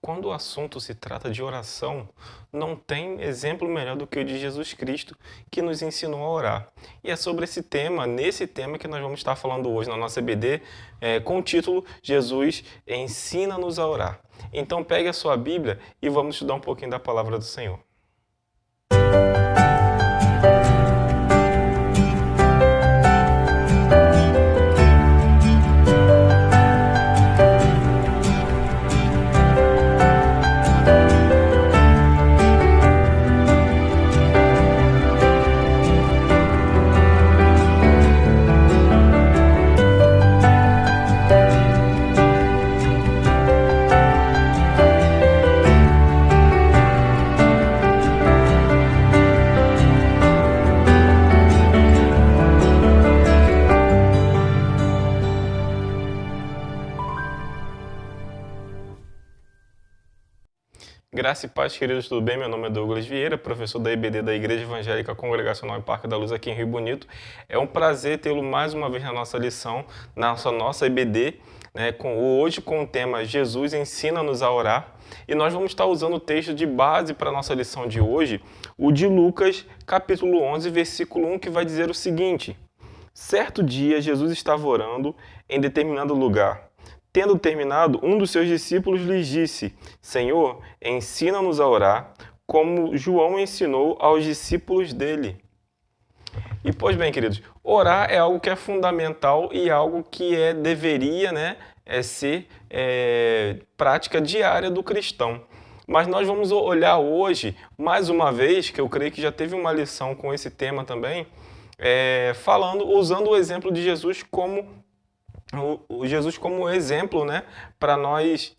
quando o assunto se trata de oração, não tem exemplo melhor do que o de Jesus Cristo, que nos ensinou a orar. E é sobre esse tema, nesse tema que nós vamos estar falando hoje na nossa EBD, com o título Jesus ensina-nos a orar. Então pegue a sua Bíblia e vamos estudar um pouquinho da palavra do Senhor. Graça e paz, queridos, tudo bem? Meu nome é Douglas Vieira, professor da EBD da Igreja Evangélica Congregacional em Parque da Luz, aqui em Rio Bonito. É um prazer tê-lo mais uma vez na nossa lição, na nossa EBD, hoje com o tema Jesus ensina-nos a orar. E nós vamos estar usando o texto de base para a nossa lição de hoje, o de Lucas, capítulo 11, versículo 1, que vai dizer o seguinte: certo dia, Jesus estava orando em determinado lugar. Tendo terminado, um dos seus discípulos lhes disse: Senhor, ensina-nos a orar, como João ensinou aos discípulos dele. E, pois bem, queridos, orar é algo que é fundamental e algo que deveria ser prática diária do cristão. Mas nós vamos olhar hoje, mais uma vez, que eu creio que já teve uma lição com esse tema também, usando o exemplo de Jesus como exemplo, para nós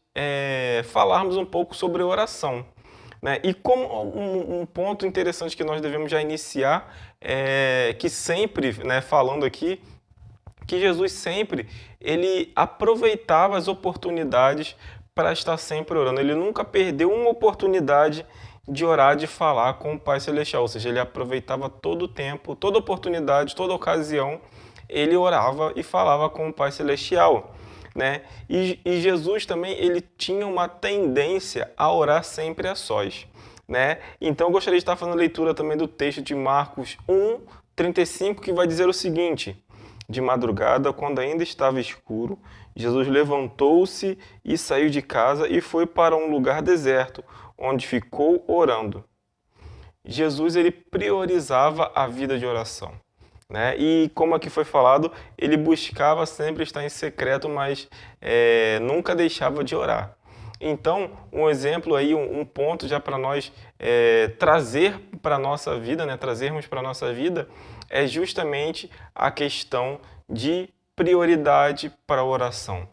falarmos um pouco sobre oração. E como um ponto interessante que nós devemos já iniciar, que sempre, falando aqui, que Jesus sempre, ele aproveitava as oportunidades para estar sempre orando. Ele nunca perdeu uma oportunidade de orar, de falar com o Pai Celestial, ou seja, ele aproveitava todo o tempo, toda oportunidade, toda ocasião, ele orava e falava com o Pai Celestial. E Jesus também, ele tinha uma tendência a orar sempre a sós. Então eu gostaria de estar fazendo leitura também do texto de Marcos 1:35, que vai dizer o seguinte: de madrugada, quando ainda estava escuro, Jesus levantou-se e saiu de casa e foi para um lugar deserto, onde ficou orando. Jesus, ele priorizava a vida de oração. E como aqui foi falado, ele buscava sempre estar em secreto, mas nunca deixava de orar. Então, um exemplo aí, um ponto já para nós trazer para a nossa vida, trazermos para a nossa vida, é justamente a questão de prioridade para a oração.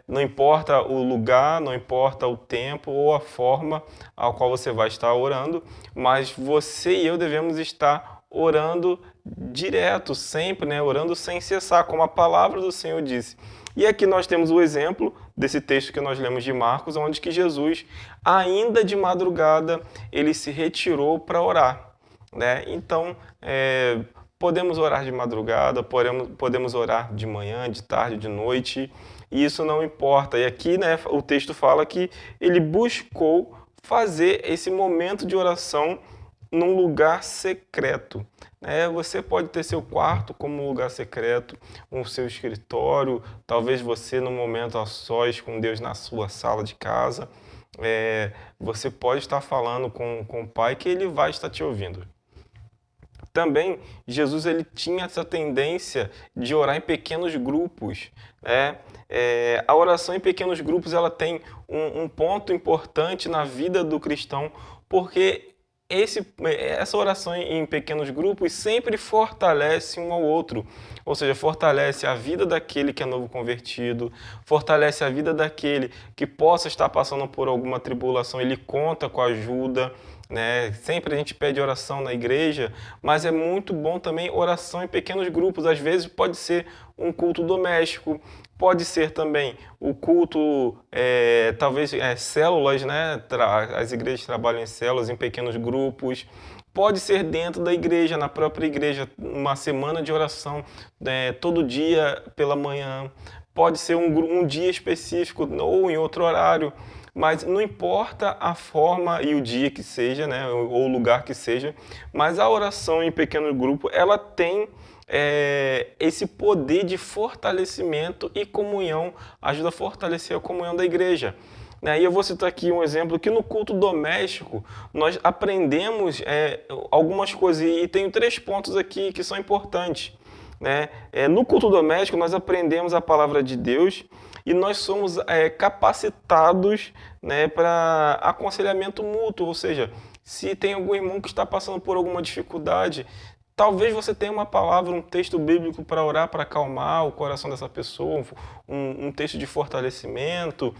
Não importa o lugar, não importa o tempo ou a forma ao qual você vai estar orando, mas você e eu devemos estar orando direto, sempre, orando sem cessar, como a palavra do Senhor disse. E aqui nós temos o exemplo desse texto que nós lemos de Marcos, onde que Jesus, ainda de madrugada, ele se retirou para orar. Então, podemos orar de madrugada, podemos orar de manhã, de tarde, de noite, e isso não importa. E aqui o texto fala que ele buscou fazer esse momento de oração num lugar secreto. Você pode ter seu quarto como um lugar secreto, o seu escritório, talvez você num momento a sós com Deus na sua sala de casa. Você pode estar falando com o Pai, que Ele vai estar te ouvindo. Também, Jesus, ele tinha essa tendência de orar em pequenos grupos. A oração em pequenos grupos, ela tem um ponto importante na vida do cristão, porque essa oração em pequenos grupos sempre fortalece um ao outro, ou seja, fortalece a vida daquele que é novo convertido, fortalece a vida daquele que possa estar passando por alguma tribulação, ele conta com a ajuda. Sempre a gente pede oração na igreja, mas é muito bom também oração em pequenos grupos. Às vezes pode ser um culto doméstico, pode ser também o culto, talvez células, as igrejas trabalham em células, em pequenos grupos. Pode ser dentro da igreja, na própria igreja, uma semana de oração, todo dia pela manhã. pode ser um dia específico ou em outro horário, mas não importa a forma e o dia que seja, né, ou o lugar que seja, mas a oração em pequeno grupo, ela tem esse poder de fortalecimento e comunhão, ajuda a fortalecer a comunhão da igreja. E eu vou citar aqui um exemplo que no culto doméstico nós aprendemos algumas coisas e tenho 3 pontos aqui que são importantes. No culto doméstico nós aprendemos a palavra de Deus e nós somos capacitados, para aconselhamento mútuo, ou seja, se tem algum irmão que está passando por alguma dificuldade, talvez você tenha uma palavra, um texto bíblico para orar, para acalmar o coração dessa pessoa, um texto de fortalecimento,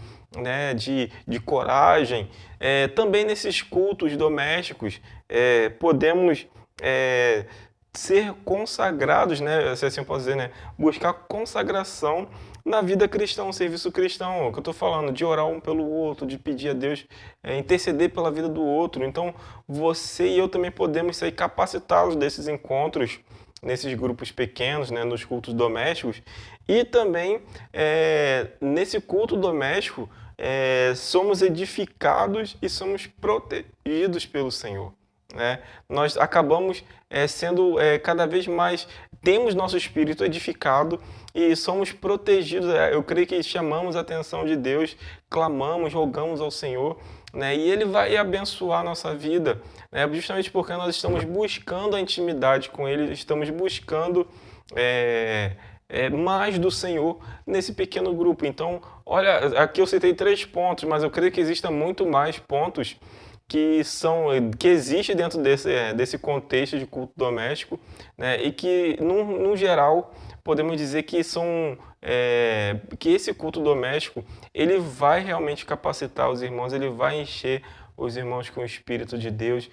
de coragem. Também nesses cultos domésticos, podemos ser consagrados, se assim eu posso dizer, buscar consagração na vida cristã, no serviço cristão. O que eu estou falando, de orar um pelo outro, de pedir a Deus, interceder pela vida do outro. Então, você e eu também podemos ser capacitados desses encontros, nesses grupos pequenos, nos cultos domésticos. E também, nesse culto doméstico, somos edificados e somos protegidos pelo Senhor. Nós acabamos sendo cada vez mais, temos nosso espírito edificado e somos protegidos. Eu creio que chamamos a atenção de Deus, clamamos, rogamos ao Senhor, e Ele vai abençoar a nossa vida, justamente porque nós estamos buscando a intimidade com Ele, estamos buscando mais do Senhor nesse pequeno grupo. Então, olha, aqui eu citei 3 pontos, mas eu creio que existam muito mais pontos que existe dentro desse contexto de culto doméstico, e que, no geral, podemos dizer que que esse culto doméstico ele vai realmente capacitar os irmãos, ele vai encher os irmãos com o Espírito de Deus,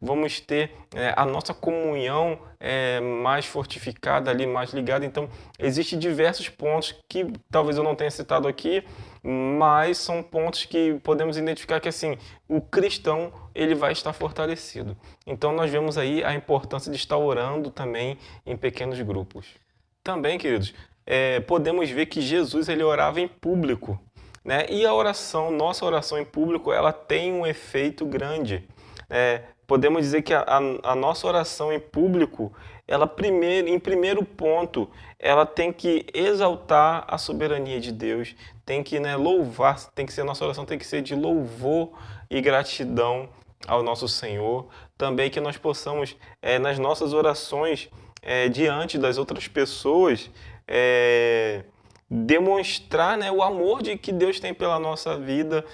vamos ter a nossa comunhão mais fortificada ali, mais ligada. Então, existem diversos pontos que talvez eu não tenha citado aqui, mas são pontos que podemos identificar que assim, o cristão ele vai estar fortalecido. Então, nós vemos aí a importância de estar orando também em pequenos grupos. Também, queridos, podemos ver que Jesus ele orava em público. E a oração, nossa oração em público, ela tem um efeito grande. Podemos dizer que a nossa oração em público, ela em primeiro ponto, ela tem que exaltar a soberania de Deus, tem que louvar, a nossa oração tem que ser de louvor e gratidão ao nosso Senhor. Também que nós possamos, nas nossas orações, diante das outras pessoas, demonstrar o amor que Deus tem pela nossa vida,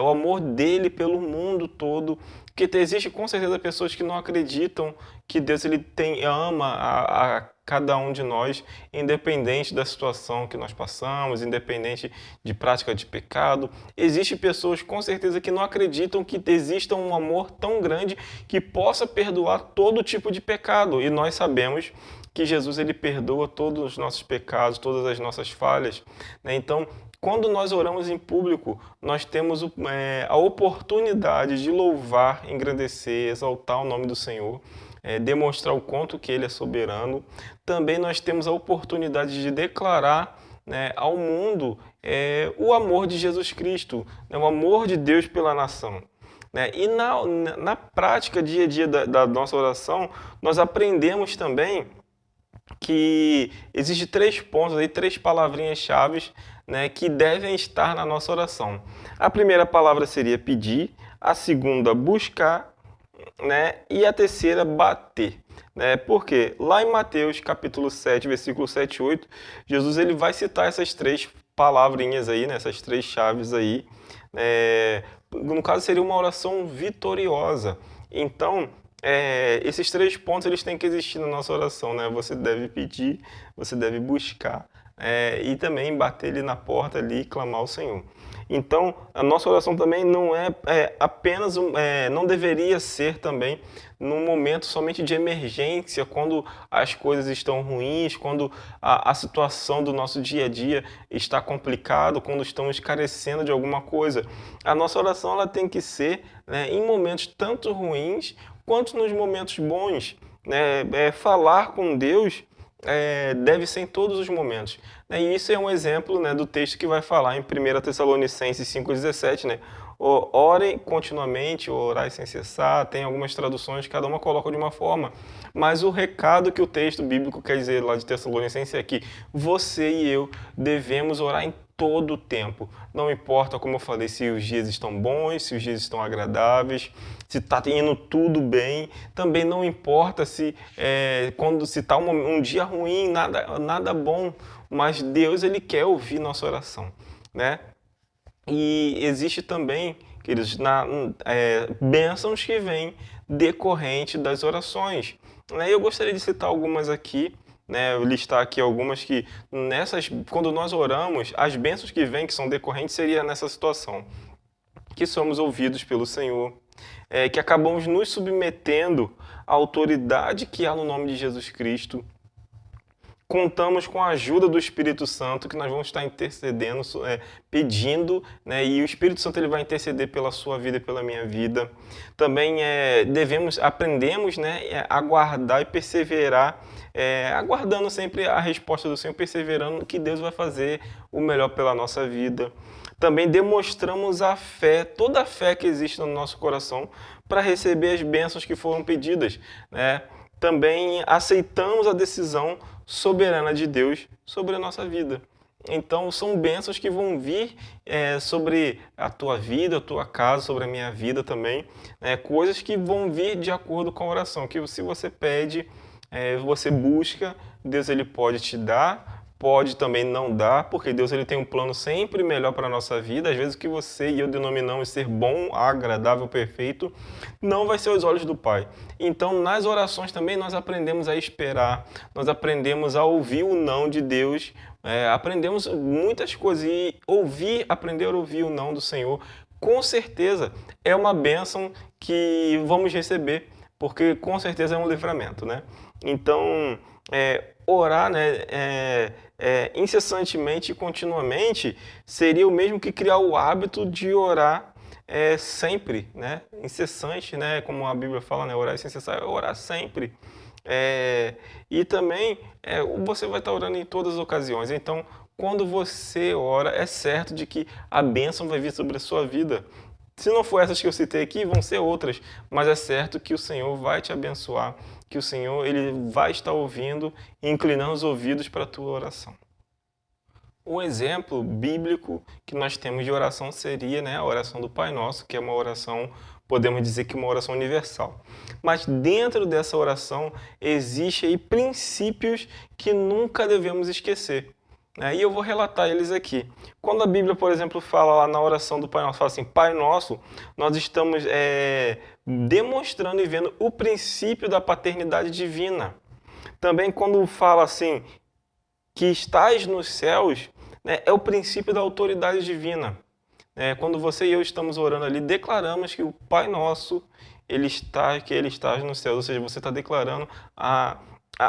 o amor dele pelo mundo todo, porque existe com certeza pessoas que não acreditam que Deus ele ama a cada um de nós, independente da situação que nós passamos, independente de prática de pecado. Existem pessoas com certeza que não acreditam que exista um amor tão grande que possa perdoar todo tipo de pecado, e nós sabemos que Jesus ele perdoa todos os nossos pecados, todas as nossas falhas. Então, quando nós oramos em público, nós temos a oportunidade de louvar, engrandecer, exaltar o nome do Senhor, demonstrar o quanto que Ele é soberano. Também nós temos a oportunidade de declarar ao mundo o amor de Jesus Cristo, o amor de Deus pela nação. E na prática, dia a dia da nossa oração, nós aprendemos também que existem 3 pontos, 3 palavrinhas-chave, que devem estar na nossa oração. A primeira palavra seria pedir, a segunda buscar, e a terceira bater. Porque lá em Mateus capítulo 7, versículo 7 e 8, Jesus ele vai citar essas 3 palavrinhas aí, essas 3 chaves aí. No caso seria uma oração vitoriosa. Então, esses 3 pontos eles têm que existir na nossa oração. Você deve pedir, você deve buscar e também bater ali na porta ali e clamar ao Senhor. Então, a nossa oração também não apenas, não deveria ser também num momento somente de emergência, quando as coisas estão ruins, quando a situação do nosso dia a dia está complicada, quando estamos carecendo de alguma coisa. A nossa oração ela tem que ser em momentos tanto ruins quanto nos momentos bons. Falar com Deus deve ser em todos os momentos. E isso é um exemplo, né, do texto que vai falar em 1 Tessalonicenses 5,17, né? Orem continuamente, orai sem cessar. Tem algumas traduções, cada uma coloca de uma forma. Mas o recado que o texto bíblico quer dizer lá de Tessalonicenses é que você e eu devemos orar em todo o tempo. Não importa, como eu falei, se os dias estão bons, se os dias estão agradáveis, se está indo tudo bem. Também não importa se quando se está um dia ruim, nada bom. Mas Deus, Ele quer ouvir nossa oração, né? E existe também, queridos, bênçãos que vêm decorrente das orações. Eu gostaria de citar algumas aqui, né, listar aqui algumas que, quando nós oramos, as bênçãos que vêm, que são decorrentes, seria nessa situação. Que somos ouvidos pelo Senhor, que acabamos nos submetendo à autoridade que há no nome de Jesus Cristo. Contamos com a ajuda do Espírito Santo, que nós vamos estar intercedendo, pedindo, né? E o Espírito Santo ele vai interceder pela sua vida e pela minha vida. Também aprendemos, né, a aguardar e perseverar, aguardando sempre a resposta do Senhor, perseverando que Deus vai fazer o melhor pela nossa vida. Também demonstramos a fé, toda a fé que existe no nosso coração para receber as bênçãos que foram pedidas, né? Também aceitamos a decisão soberana de Deus sobre a nossa vida. Então, são bênçãos que vão vir sobre a tua vida, a tua casa, sobre a minha vida também. Coisas que vão vir de acordo com a oração. Que se você pede, você busca, Deus ele pode te dar, pode também não dar, porque Deus ele tem um plano sempre melhor para a nossa vida. Às vezes o que você e eu denominamos ser bom, agradável, perfeito, não vai ser aos olhos do Pai. Então, nas orações também nós aprendemos a esperar, nós aprendemos a ouvir o não de Deus, aprendemos muitas coisas e aprender a ouvir o não do Senhor, com certeza é uma bênção que vamos receber, porque com certeza é um livramento, né? Então, orar, né, incessantemente e continuamente seria o mesmo que criar o hábito de orar sempre, né? Incessante, né? Como a Bíblia fala, né? Orar sem cessar é orar sempre. E também você vai estar orando em todas as ocasiões. Então, quando você ora, é certo de que a bênção vai vir sobre a sua vida. Se não for essas que eu citei aqui, vão ser outras, mas é certo que o Senhor vai te abençoar, que o Senhor ele vai estar ouvindo e inclinando os ouvidos para a tua oração. Um exemplo bíblico que nós temos de oração seria, né, a oração do Pai Nosso, que é uma oração, podemos dizer que uma oração universal. Mas dentro dessa oração existem aí princípios que nunca devemos esquecer. E eu vou relatar eles aqui. Quando a Bíblia, por exemplo, fala lá na oração do Pai Nosso, fala assim, Pai Nosso, nós estamos demonstrando e vendo o princípio da paternidade divina. Também quando fala assim, que estás nos céus, né, é o princípio da autoridade divina. Quando você e eu estamos orando ali, declaramos que o Pai Nosso, que Ele está nos céus, ou seja, você está declarando a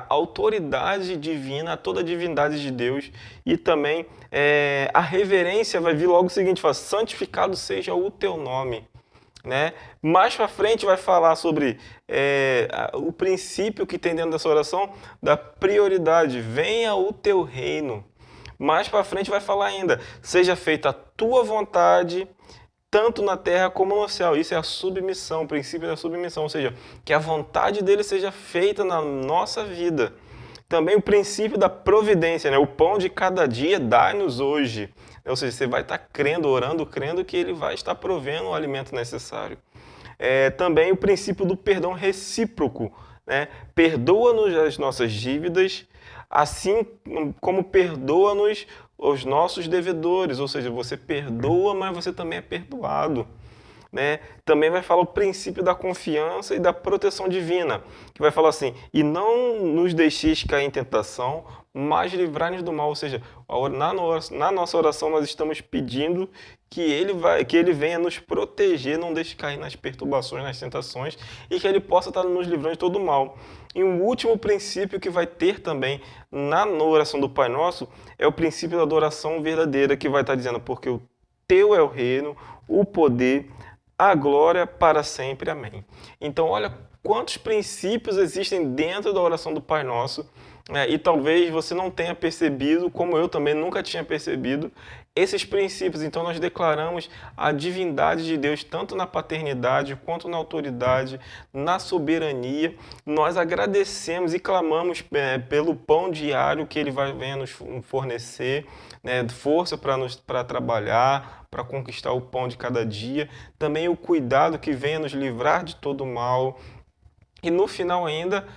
autoridade divina, toda a divindade de Deus, e também a reverência vai vir logo o seguinte, fala, santificado seja o teu nome. Né? Mais para frente vai falar sobre o princípio que tem dentro dessa oração da prioridade, venha o teu reino. Mais para frente vai falar ainda, seja feita a tua vontade, tanto na terra como no céu. Isso é a submissão, o princípio da submissão, ou seja, que a vontade dele seja feita na nossa vida. Também o princípio da providência, né? O pão de cada dia dai-nos hoje. Ou seja, você vai estar crendo, orando, crendo que ele vai estar provendo o alimento necessário. Também o princípio do perdão recíproco, né? Perdoa-nos as nossas dívidas, assim como perdoa-nos os nossos devedores, ou seja, você perdoa, mas você também é perdoado. Né? Também vai falar o princípio da confiança e da proteção divina, que vai falar assim, e não nos deixeis cair em tentação, mas livrai-nos do mal, ou seja, na nossa oração nós estamos pedindo que ele venha nos proteger, não deixe cair nas perturbações, nas tentações, e que ele possa estar nos livrando de todo o mal. E um último princípio que vai ter também na oração do Pai Nosso é o princípio da adoração verdadeira, que vai estar dizendo, porque o teu é o reino, o poder, a glória para sempre. Amém. Então, olha quantos princípios existem dentro da oração do Pai Nosso, e talvez você não tenha percebido, como eu também nunca tinha percebido, esses princípios. Então nós declaramos a divindade de Deus tanto na paternidade quanto na autoridade, na soberania. Nós agradecemos e clamamos pelo pão diário que Ele vai venha nos fornecer, né, força para trabalhar, para conquistar o pão de cada dia. Também o cuidado que venha nos livrar de todo mal. E no final ainda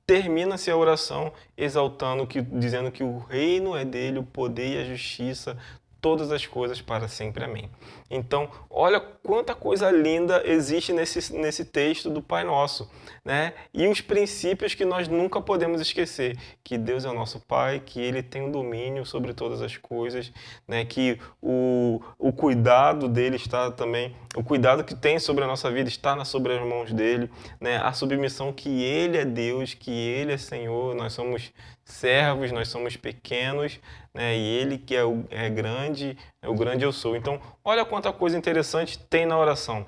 termina-se a oração exaltando, dizendo que o reino é dele, o poder e a justiça, todas as coisas para sempre. Amém. Então, olha quanta coisa linda existe nesse texto do Pai Nosso, né? E os princípios que nós nunca podemos esquecer, que Deus é o nosso Pai, que Ele tem o domínio sobre todas as coisas, né? Que o cuidado dele está também, o cuidado que tem sobre a nossa vida está sobre as mãos dele, né? A submissão que Ele é Deus, que Ele é Senhor, nós somos servos, nós somos pequenos, né? E Ele que é grande, o grande eu sou. Então, olha quanta coisa interessante tem na oração.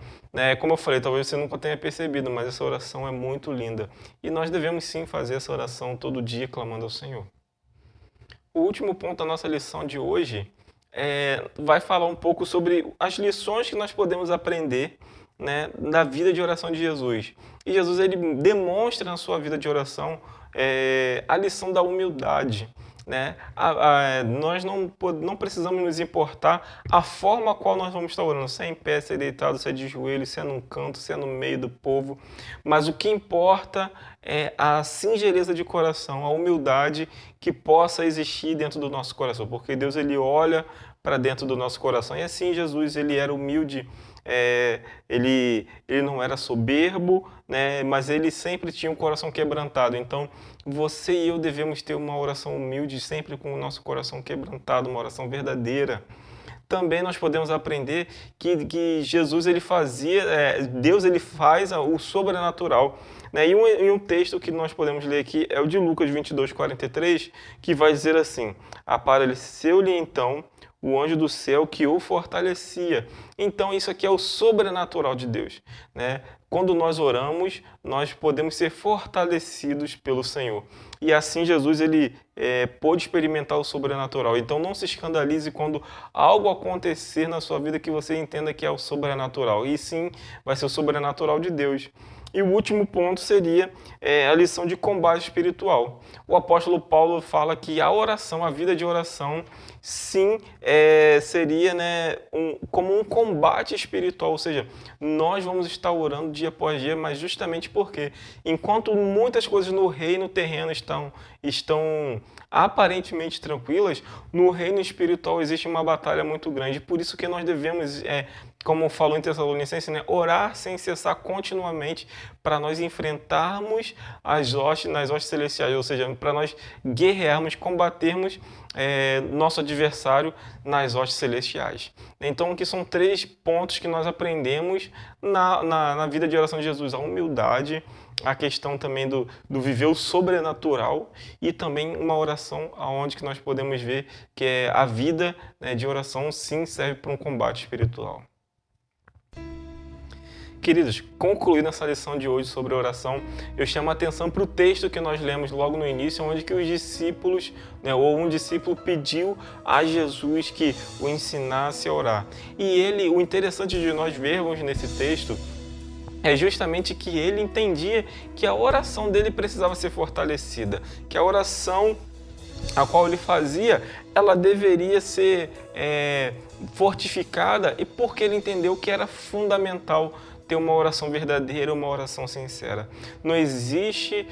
Como eu falei, talvez você nunca tenha percebido, mas essa oração é muito linda. E nós devemos sim fazer essa oração todo dia, clamando ao Senhor. O último ponto da nossa lição de hoje vai falar um pouco sobre as lições que nós podemos aprender, né, da vida de oração de Jesus. E Jesus, ele demonstra na sua vida de oração a lição da humildade. Né? Nós não precisamos nos importar a forma a qual nós vamos estar orando, se é em pé, se é deitado, se é de joelho, se é num canto, se é no meio do povo, mas o que importa é a singeleza de coração, a humildade que possa existir dentro do nosso coração, porque Deus, ele olha para dentro do nosso coração, e assim Jesus, ele era humilde. Ele não era soberbo, né, mas ele sempre tinha um coração quebrantado. Então, você e eu devemos ter uma oração humilde, sempre com o nosso coração quebrantado, uma oração verdadeira. Também nós podemos aprender que Jesus, ele fazia, Deus, ele faz o sobrenatural. Né? E um texto que nós podemos ler aqui é o de Lucas 22:43, que vai dizer assim: apareceu-lhe então o anjo do céu que o fortalecia. Então isso aqui é o sobrenatural de Deus, né? Quando nós oramos, nós podemos ser fortalecidos pelo Senhor. E assim Jesus, ele pôde experimentar o sobrenatural. Então não se escandalize quando algo acontecer na sua vida que você entenda que é o sobrenatural. E sim, vai ser o sobrenatural de Deus. E o último ponto seria a lição de combate espiritual. O apóstolo Paulo fala que a oração, a vida de oração, sim, seria, né, como um combate espiritual. Ou seja, nós vamos estar orando dia após dia, mas justamente porque, enquanto muitas coisas no reino terreno estão aparentemente tranquilas, no reino espiritual existe uma batalha muito grande. Por isso que nós devemos, como falou em Tessalonicenses, né, orar sem cessar continuamente para nós enfrentarmos nas hostes celestiais, ou seja, para nós guerrearmos, combatermos nosso adversário nas hostes celestiais. Então, aqui são 3 pontos que nós aprendemos na vida de oração de Jesus: a humildade, a questão também do viver o sobrenatural e também uma oração onde que nós podemos ver que a vida, né, de oração sim serve para um combate espiritual. Queridos, concluindo essa lição de hoje sobre oração, eu chamo a atenção para o texto que nós lemos logo no início, onde que os discípulos, né, ou um discípulo pediu a Jesus que o ensinasse a orar. E o interessante de nós vermos nesse texto é justamente que ele entendia que a oração dele precisava ser fortalecida, que a oração a qual ele fazia, ela deveria ser fortificada, e porque ele entendeu que era fundamental ter uma oração verdadeira, uma oração sincera. Não existe,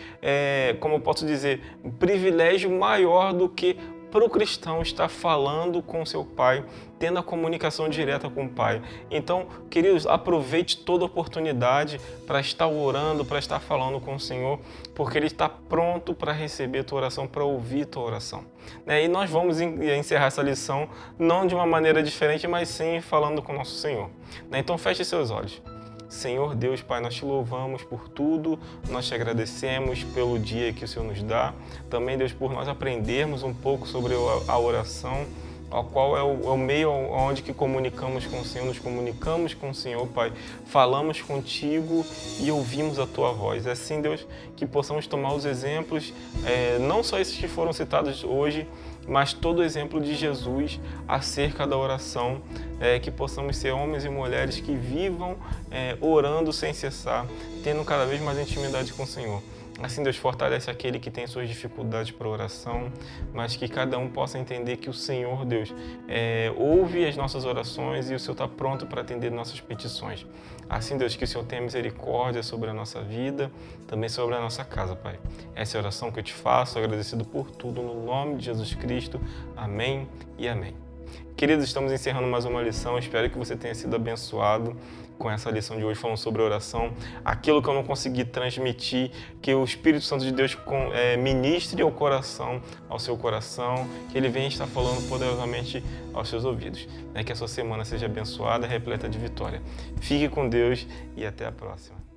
como eu posso dizer, um privilégio maior do que para o cristão estar falando com seu Pai, tendo a comunicação direta com o Pai. Então, queridos, aproveite toda oportunidade para estar orando, para estar falando com o Senhor, porque Ele está pronto para receber a tua oração, para ouvir a tua oração. E nós vamos encerrar essa lição, não de uma maneira diferente, mas sim falando com o nosso Senhor. Então, feche seus olhos. Senhor Deus, Pai, nós te louvamos por tudo, nós te agradecemos pelo dia que o Senhor nos dá. Também, Deus, por nós aprendermos um pouco sobre a oração. qual é o meio onde que comunicamos com o Senhor, nos comunicamos com o Senhor, Pai, falamos contigo e ouvimos a Tua voz. É assim, Deus, que possamos tomar os exemplos, não só esses que foram citados hoje, mas todo o exemplo de Jesus acerca da oração, que possamos ser homens e mulheres que vivam orando sem cessar, tendo cada vez mais intimidade com o Senhor. Assim, Deus, fortalece aquele que tem suas dificuldades para oração, mas que cada um possa entender que o Senhor, Deus, ouve as nossas orações e o Senhor está pronto para atender nossas petições. Assim, Deus, que o Senhor tenha misericórdia sobre a nossa vida, também sobre a nossa casa, Pai. Essa é a oração que eu te faço, agradecido por tudo, no nome de Jesus Cristo. Amém e amém. Queridos, estamos encerrando mais uma lição. Espero que você tenha sido abençoado com essa lição de hoje falando sobre oração. Aquilo que eu não consegui transmitir, que o Espírito Santo de Deus ministre ao seu coração, que Ele venha estar falando poderosamente aos seus ouvidos. Que a sua semana seja abençoada, repleta de vitória. Fique com Deus e até a próxima.